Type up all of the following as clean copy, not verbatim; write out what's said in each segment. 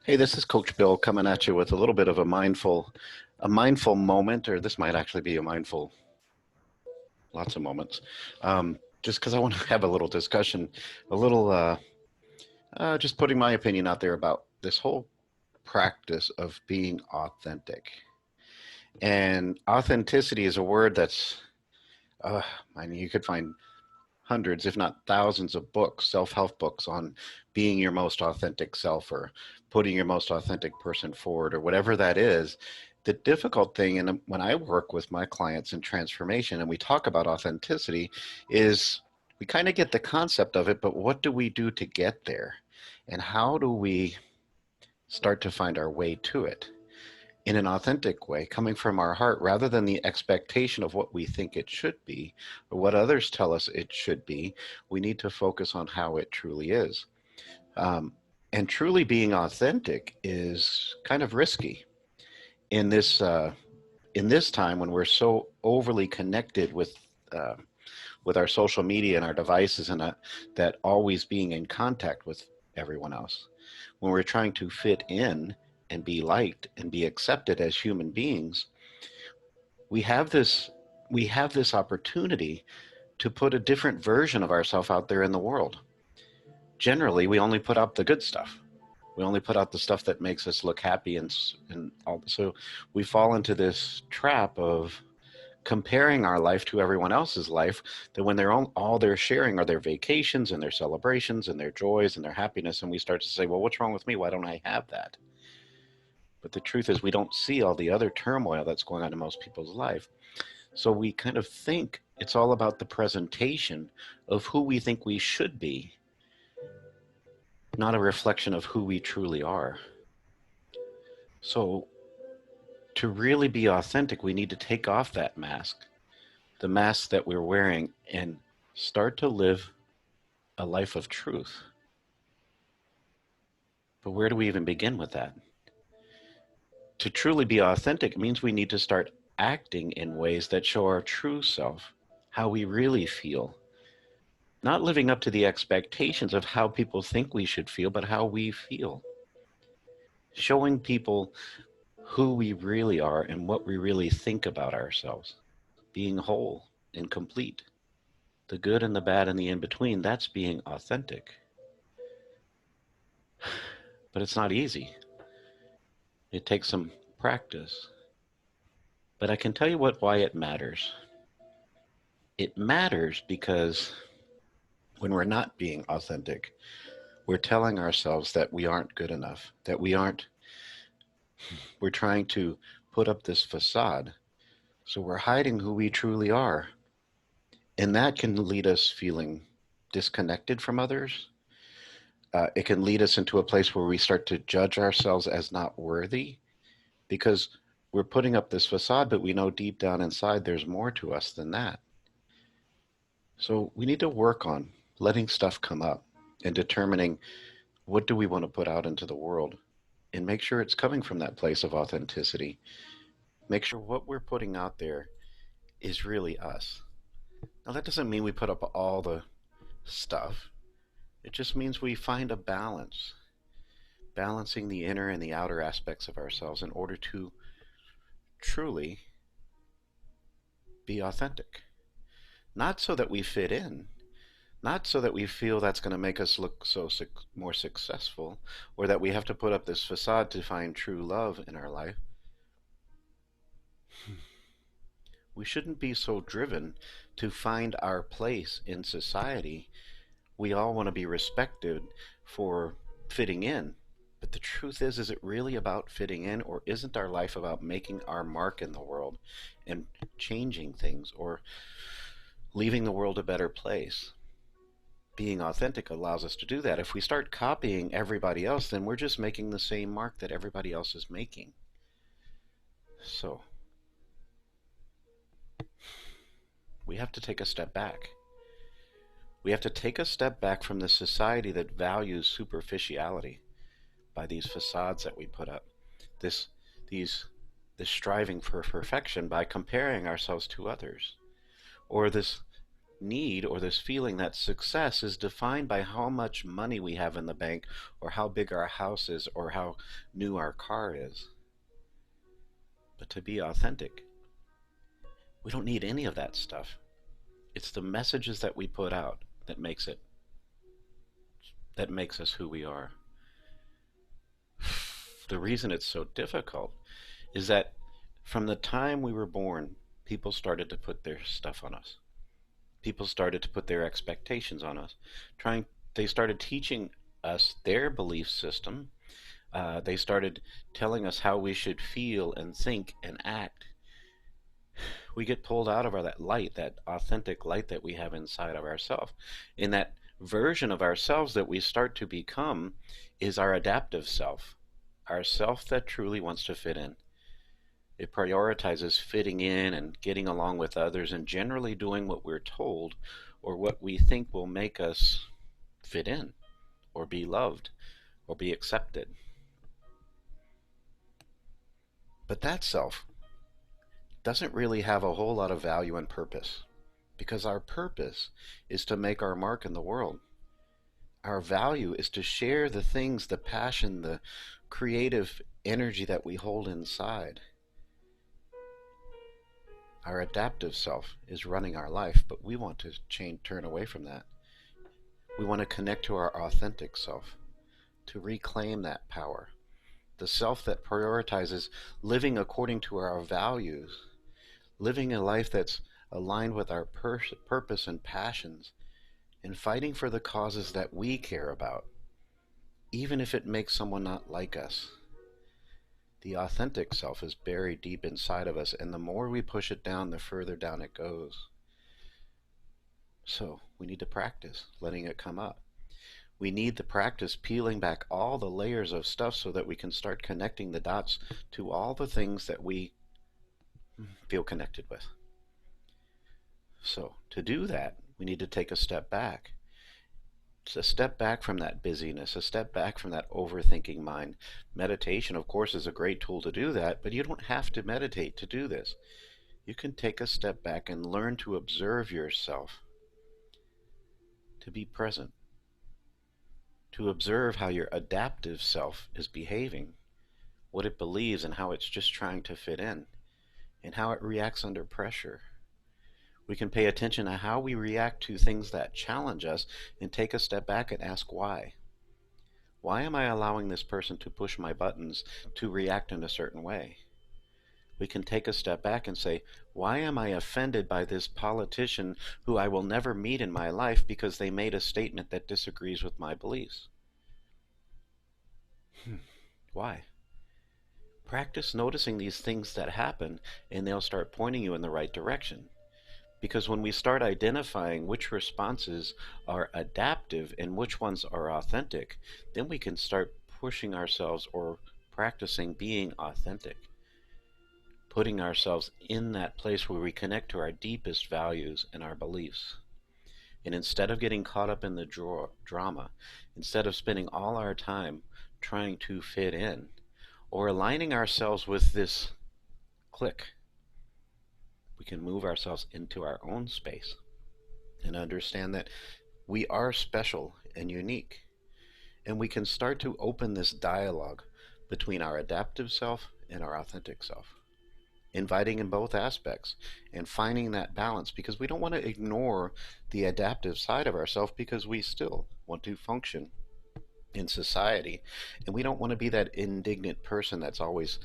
Hey, this is Coach Bill coming at you with a little bit of a mindful moment, or this might actually be a mindful, lots of moments. Just because I want to have a little discussion, a little, just putting my opinion out there about this whole practice of being authentic. And authenticity is a word that's, uh, I mean, you could find hundreds, if not thousands of books, self-help books on being your most authentic self or putting your most authentic person forward or whatever that is. The difficult thing, and when I work with my clients in transformation and we talk about authenticity, is we kind of get the concept of it, but what do we do to get there? And how do we start to find our way to it in an authentic way, coming from our heart rather than the expectation of what we think it should be or what others tell us it should be? We need to focus on how it truly is. Um, and truly being authentic is kind of risky in this time when we're so overly connected uh, with our social media and our devices and that always being in contact with everyone else. When we're trying to fit in and be liked and be accepted as human beings, we have this we have this opportunity to put a different version of ourselves out there in the world. Generally, we only put out the good stuff. We only put out the stuff that makes us look happy and all. So we fall into this trap of comparing our life to everyone else's life, that when all they're sharing are their vacations and their celebrations and their joys and their happiness, and we start to say, well, what's wrong with me? Why don't I have that? But the truth is we don't see all the other turmoil that's going on in most people's life. So we kind of think it's all about the presentation of who we think we should be, not a reflection of who we truly are. So to really be authentic, we need to take off that mask, the mask that we're wearing, and start to live a life of truth. But where do we even begin with that? To truly be authentic means we need to start acting in ways that show our true self, how we really feel, not living up to the expectations of how people think we should feel, but how we feel. Showing people who we really are and what we really think about ourselves. Being whole and complete. The good and the bad and the in between, that's being authentic. But it's not easy. It takes some practice. But I can tell you why it matters. It matters because when we're not being authentic, we're telling ourselves that we aren't good enough, that we're trying to put up this facade. So we're hiding who we truly are. And that can lead us feeling disconnected from others. It can lead us into a place where we start to judge ourselves as not worthy because we're putting up this facade, but we know deep down inside there's more to us than that. So we need to work on letting stuff come up and determining what do we want to put out into the world and make sure it's coming from that place of authenticity. Make sure what we're putting out there is really us. Now, that doesn't mean we put up all the stuff. It just means we find a balance, balancing the inner and the outer aspects of ourselves in order to truly be authentic. Not so that we fit in, not so that we feel that's going to make us look more successful, or that we have to put up this facade to find true love in our life. We shouldn't be so driven to find our place in society. We all want to be respected for fitting in. But the truth is it really about fitting in, or isn't our life about making our mark in the world and changing things or leaving the world a better place? Being authentic allows us to do that. If we start copying everybody else, then we're just making the same mark that everybody else is making. So we have to take a step back. We have to take a step back from the society that values superficiality by these facades that we put up. This these this striving for perfection by comparing ourselves to others, or this need or this feeling that success is defined by how much money we have in the bank or how big our house is or how new our car is. But to be authentic, we don't need any of that stuff. It's the messages that we put out that makes us who we are. The reason it's so difficult is that from the time we were born, people started to put their stuff on us. People started to put their expectations on us. They started teaching us their belief system. They started telling us how we should feel and think and act. We get pulled out of that light, that authentic light that we have inside of ourselves. And that version of ourselves that we start to become is our adaptive self, our self that truly wants to fit in. It prioritizes fitting in and getting along with others and generally doing what we're told or what we think will make us fit in or be loved or be accepted. But that self doesn't really have a whole lot of value and purpose because our purpose is to make our mark in the world. Our value is to share the things, the passion, the creative energy that we hold inside. Our adaptive self is running our life, but we want to turn away from that. We want to connect to our authentic self, to reclaim that power. The self that prioritizes living according to our values, living a life that's aligned with our purpose and passions, and fighting for the causes that we care about, even if it makes someone not like us. The authentic self is buried deep inside of us, and the more we push it down, the further down it goes. So we need to practice letting it come up. We need to practice peeling back all the layers of stuff so that we can start connecting the dots to all the things that we feel connected with. So to do that, we need to take a step back. It's a step back from that busyness, a step back from that overthinking mind. Meditation, of course, is a great tool to do that, but you don't have to meditate to do this. You can take a step back and learn to observe yourself, to be present, to observe how your adaptive self is behaving, what it believes and how it's just trying to fit in, and how it reacts under pressure. We can pay attention to how we react to things that challenge us and take a step back and ask why. Why am I allowing this person to push my buttons to react in a certain way? We can take a step back and say, why am I offended by this politician who I will never meet in my life because they made a statement that disagrees with my beliefs? Why? Practice noticing these things that happen and they'll start pointing you in the right direction. Because when we start identifying which responses are adaptive and which ones are authentic, then we can start pushing ourselves or practicing being authentic, putting ourselves in that place where we connect to our deepest values and our beliefs. And instead of getting caught up in the drama, instead of spending all our time trying to fit in or aligning ourselves with this clique, we can move ourselves into our own space and understand that we are special and unique. And we can start to open this dialogue between our adaptive self and our authentic self, inviting in both aspects and finding that balance, because we don't want to ignore the adaptive side of ourselves because we still want to function in society. And we don't want to be that indignant person that's always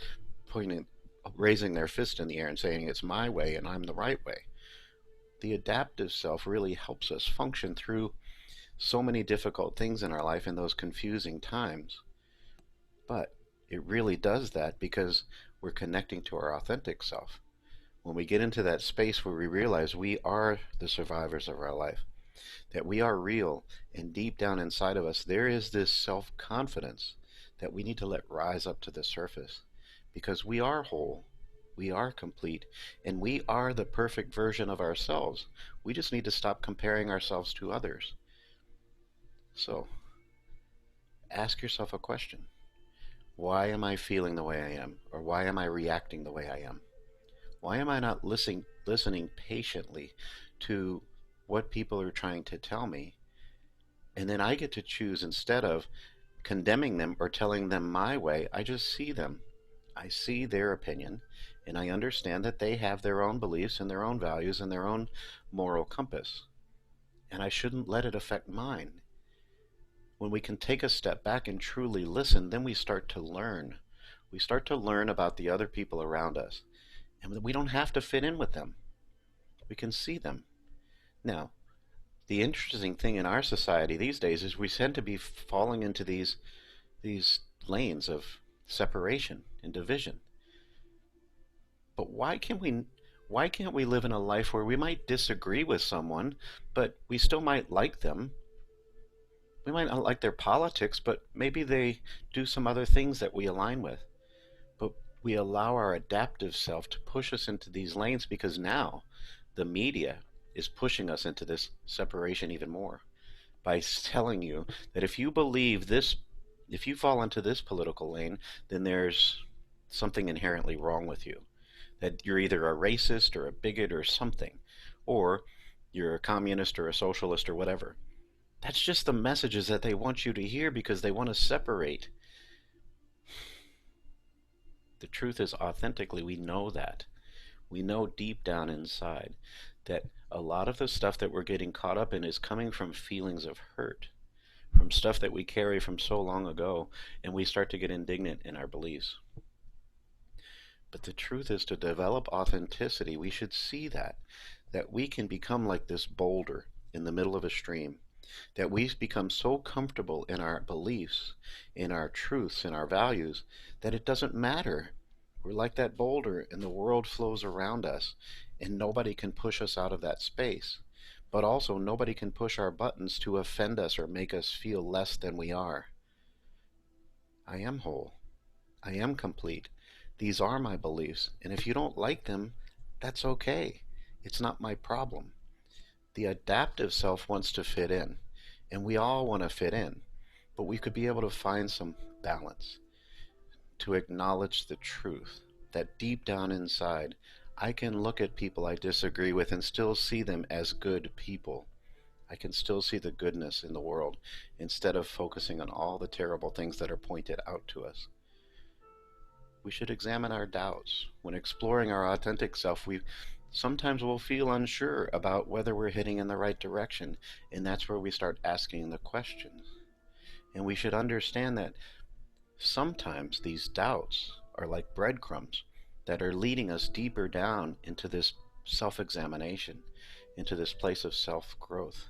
raising their fist in the air and saying it's my way and I'm the right way. The adaptive self really helps us function through so many difficult things in our life in those confusing times. But it really does that because we're connecting to our authentic self. When we get into that space where we realize we are the survivors of our life, that we are real, and deep down inside of us there is this self-confidence that we need to let rise up to the surface, because we are whole, we are complete, and we are the perfect version of ourselves. We just need to stop comparing ourselves to others. So, ask yourself a question. Why am I feeling the way I am? Or why am I reacting the way I am? Why am I not listening patiently to what people are trying to tell me, and then I get to choose. Instead of condemning them or telling them my way, I just see them. I see their opinion, and I understand that they have their own beliefs and their own values and their own moral compass, and I shouldn't let it affect mine. When we can take a step back and truly listen, then we start to learn. We start to learn about the other people around us, and we don't have to fit in with them. We can see them. Now, the interesting thing in our society these days is we tend to be falling into these lanes of separation and division. But why can't we live in a life where we might disagree with someone, but we still might like them? We might not like their politics, but maybe they do some other things that we align with. But we allow our adaptive self to push us into these lanes because now the media is pushing us into this separation even more by telling you that if you believe this, if you fall into this political lane, then there's something inherently wrong with you. That you're either a racist or a bigot or something, or you're a communist or a socialist or whatever. That's just the messages that they want you to hear because they want to separate. The truth is, authentically, we know that. We know deep down inside that a lot of the stuff that we're getting caught up in is coming from feelings of hurt, from stuff that we carry from so long ago, and we start to get indignant in our beliefs. But the truth is, to develop authenticity, we should see that we can become like this boulder in the middle of a stream, that we become so comfortable in our beliefs, in our truths, in our values, that it doesn't matter. We're like that boulder, and the world flows around us, and nobody can push us out of that space. But also, nobody can push our buttons to offend us or make us feel less than we are. I am whole. I am complete. These are my beliefs, and if you don't like them, that's okay. It's not my problem. The adaptive self wants to fit in, and we all want to fit in, but we could be able to find some balance, to acknowledge the truth that deep down inside, I can look at people I disagree with and still see them as good people. I can still see the goodness in the world instead of focusing on all the terrible things that are pointed out to us. We should examine our doubts. When exploring our authentic self, we sometimes will feel unsure about whether we're heading in the right direction, and that's where we start asking the questions. And we should understand that sometimes these doubts are like breadcrumbs that are leading us deeper down into this self-examination, into this place of self-growth.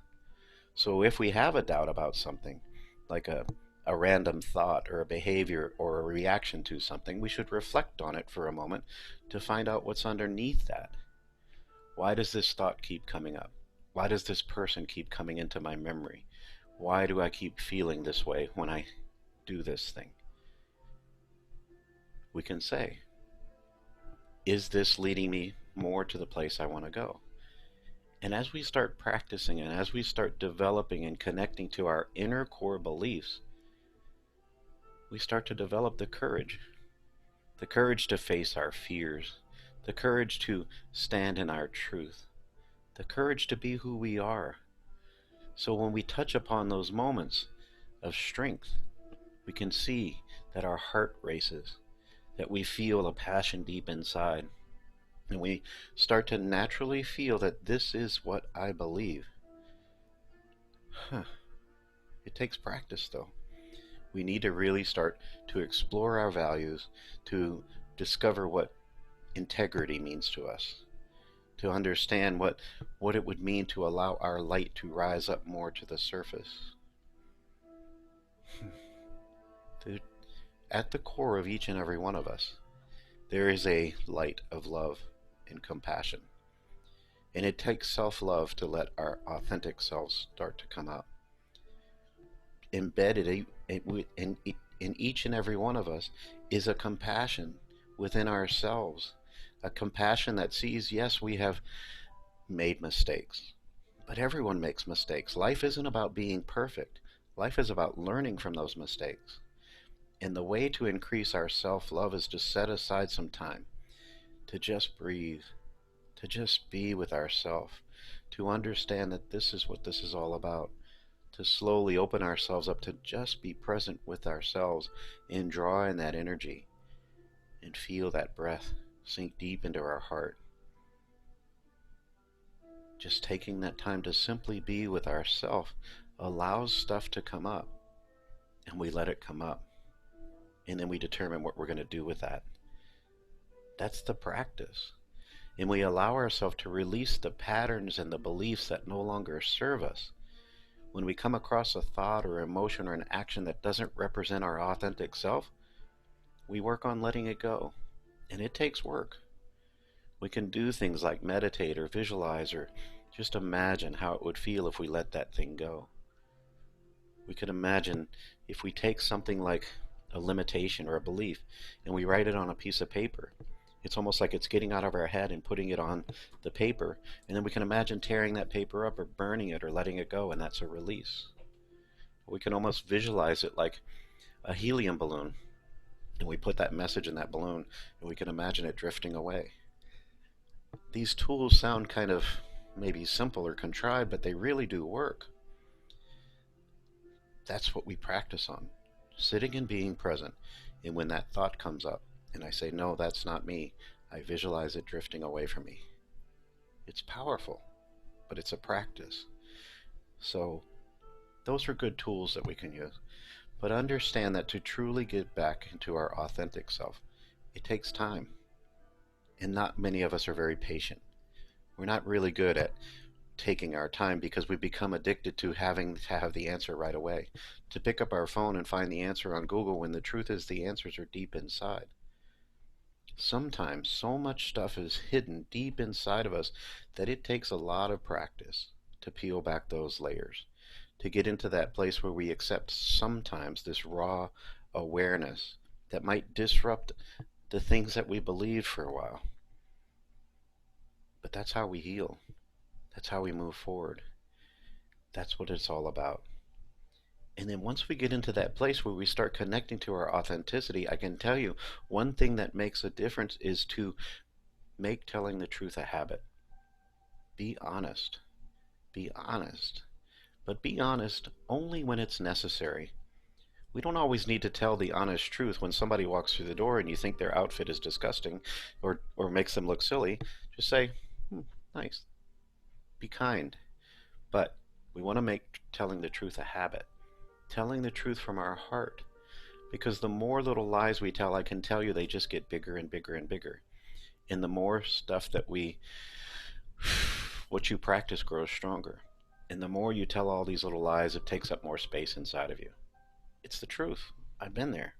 So if we have a doubt about something, like a random thought or a behavior or a reaction to something, we should reflect on it for a moment to find out what's underneath that. Why does this thought keep coming up? Why does this person keep coming into my memory? Why do I keep feeling this way when I do this thing? We can say, is this leading me more to the place I want to go? And as we start practicing and as we start developing and connecting to our inner core beliefs, we start to develop the courage to face our fears, the courage to stand in our truth, the courage to be who we are. So when we touch upon those moments of strength, we can see that our heart races, that we feel a passion deep inside, and we start to naturally feel that this is what I believe. It takes practice, though. We need to really start to explore our values, to discover what integrity means to us, to understand what it would mean to allow our light to rise up more to the surface. At the core of each and every one of us, there is a light of love and compassion. And it takes self-love to let our authentic selves start to come out. Embedded in each and every one of us is a compassion within ourselves, a compassion that sees, yes, we have made mistakes, but everyone makes mistakes. Life isn't about being perfect. Life is about learning from those mistakes. And the way to increase our self-love is to set aside some time to just breathe, to just be with ourselves, to understand that this is what this is all about, to slowly open ourselves up to just be present with ourselves and draw in that energy and feel that breath sink deep into our heart. Just taking that time to simply be with ourselves allows stuff to come up, and we let it come up, and then we determine what we're going to do with that. That's the practice. And we allow ourselves to release the patterns and the beliefs that no longer serve us. When we come across a thought or emotion or an action that doesn't represent our authentic self, we work on letting it go. And it takes work. We can do things like meditate or visualize or just imagine how it would feel if we let that thing go. We could imagine if we take something like a limitation or a belief and we write it on a piece of paper. It's almost like it's getting out of our head and putting it on the paper, and then we can imagine tearing that paper up or burning it or letting it go, and that's a release. We can almost visualize it like a helium balloon, and we put that message in that balloon, and we can imagine it drifting away. These tools sound kind of maybe simple or contrived, but they really do work. That's what we practice on, sitting and being present. And when that thought comes up, and I say, no, that's not me, I visualize it drifting away from me. It's powerful, but it's a practice. So those are good tools that we can use. But understand that to truly get back into our authentic self, it takes time. And not many of us are very patient. We're not really good at taking our time because we become addicted to having to have the answer right away. To pick up our phone and find the answer on Google when the truth is the answers are deep inside. Sometimes so much stuff is hidden deep inside of us that it takes a lot of practice to peel back those layers, to get into that place where we accept sometimes this raw awareness that might disrupt the things that we believed for a while. But that's how we heal. That's how we move forward. That's what it's all about. And then once we get into that place where we start connecting to our authenticity, I can tell you one thing that makes a difference is to make telling the truth a habit. Be honest. Be honest. But be honest only when it's necessary. We don't always need to tell the honest truth when somebody walks through the door and you think their outfit is disgusting or makes them look silly. Just say, nice. Be kind. But we want to make telling the truth a habit. Telling the truth from our heart. Because the more little lies we tell, I can tell you they just get bigger and bigger and bigger. And the more stuff that what you practice grows stronger. And the more you tell all these little lies, it takes up more space inside of you. It's the truth. I've been there.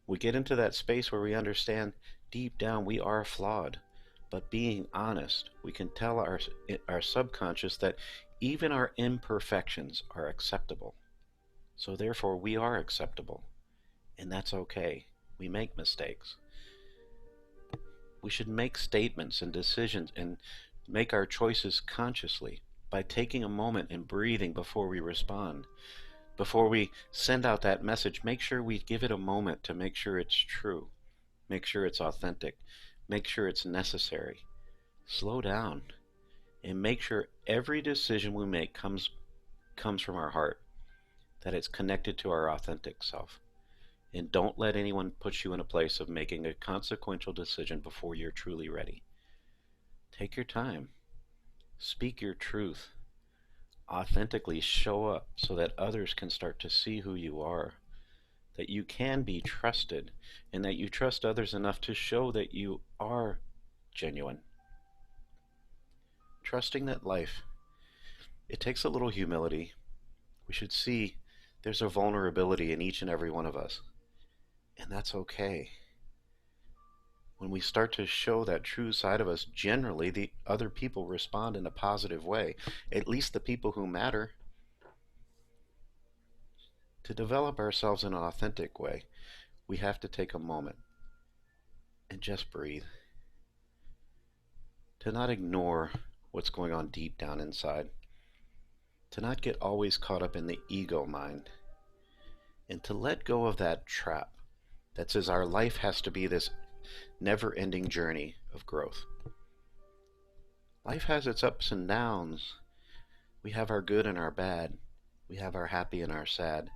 We get into that space where we understand deep down we are flawed. But being honest, we can tell our subconscious that even our imperfections are acceptable. So therefore we are acceptable. And that's okay. We make mistakes. We should make statements and decisions and make our choices consciously by taking a moment and breathing before we respond. Before we send out that message, make sure we give it a moment to make sure it's true. Make sure it's authentic. Make sure it's necessary. Slow down and make sure every decision we make comes from our heart, that it's connected to our authentic self. And don't let anyone put you in a place of making a consequential decision before you're truly ready. Take your time. Speak your truth. Authentically show up so that others can start to see who you are, that you can be trusted, and that you trust others enough to show that you are genuine. Trusting that life, it takes a little humility. We should see there's a vulnerability in each and every one of us, and that's okay. When we start to show that true side of us, generally the other people respond in a positive way, at least the people who matter. To develop ourselves in an authentic way, we have to take a moment and just breathe. To not ignore what's going on deep down inside. To not get always caught up in the ego mind. And to let go of that trap that says our life has to be this never-ending journey of growth. Life has its ups and downs. We have our good and our bad. We have our happy and our sad.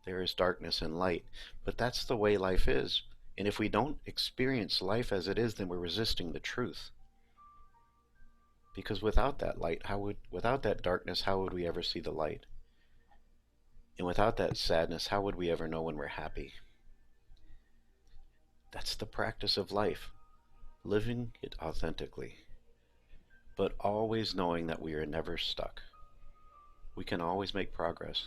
There is darkness and light. But that's the way life is. And if we don't experience life as it is, then we're resisting the truth. Because without that light, without that darkness, how would we ever see the light? And without that sadness, how would we ever know when we're happy? That's the practice of life, living it authentically, but always knowing that we are never stuck. We can always make progress.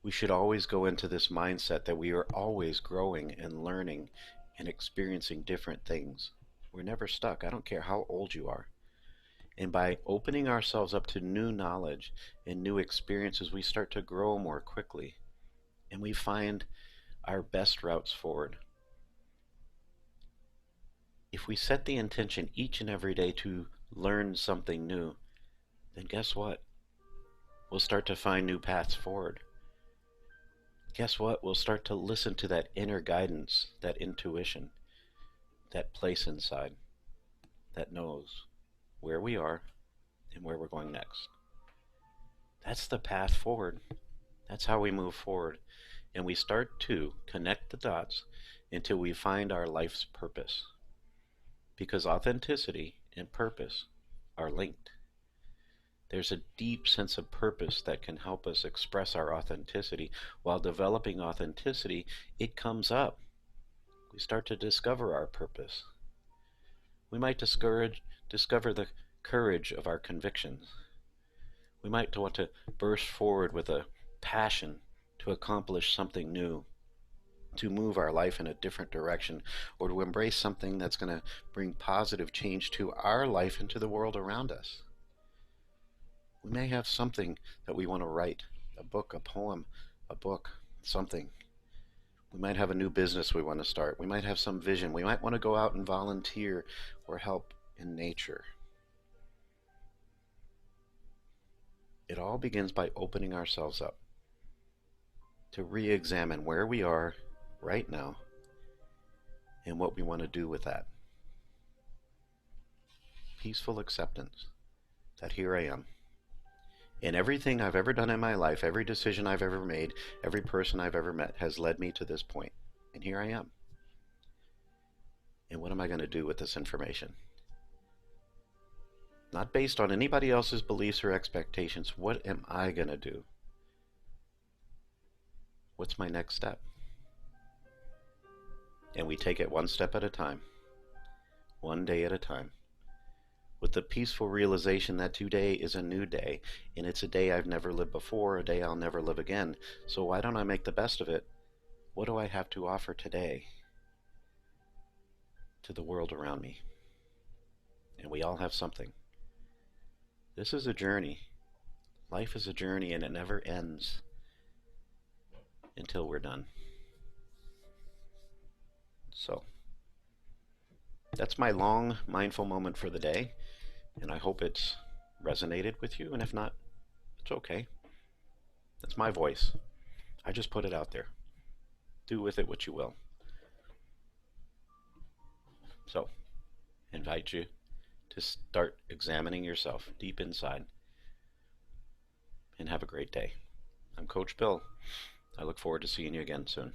We should always go into this mindset that we are always growing and learning and experiencing different things. We're never stuck. I don't care how old you are. And by opening ourselves up to new knowledge and new experiences, we start to grow more quickly and we find our best routes forward. If we set the intention each and every day to learn something new, then guess what? We'll start to find new paths forward. Guess what? We'll start to listen to that inner guidance, that intuition, that place inside that knows where we are and where we're going next. That's the path forward. That's how we move forward. And we start to connect the dots until we find our life's purpose. Because authenticity and purpose are linked. There's a deep sense of purpose that can help us express our authenticity. While developing authenticity, it comes up. We start to discover our purpose. We might discover the courage of our convictions. We might want to burst forward with a passion to accomplish something new, to move our life in a different direction, or to embrace something that's going to bring positive change to our life and to the world around us. We may have something that we want to write, a book, a poem, a book, something. We might have a new business we want to start. We might have some vision. We might want to go out and volunteer or help in nature. It all begins by opening ourselves up to re-examine where we are right now and what we want to do with that. Peaceful acceptance that here I am. And everything I've ever done in my life, every decision I've ever made, every person I've ever met has led me to this point. And here I am. And what am I going to do with this information? Not based on anybody else's beliefs or expectations. What am I going to do? What's my next step? And we take it one step at a time, one day at a time, with the peaceful realization that today is a new day, and it's a day I've never lived before, a day I'll never live again. So why don't I make the best of it? What do I have to offer today to the world around me? And we all have something. This is a journey. Life is a journey, and it never ends until we're done. So that's my long mindful moment for the day, and I hope it's resonated with you, and if not, it's okay. That's my voice. I just put it out there. Do with it what you will. So, invite you to start examining yourself deep inside, and have a great day. I'm Coach Bill. I look forward to seeing you again soon.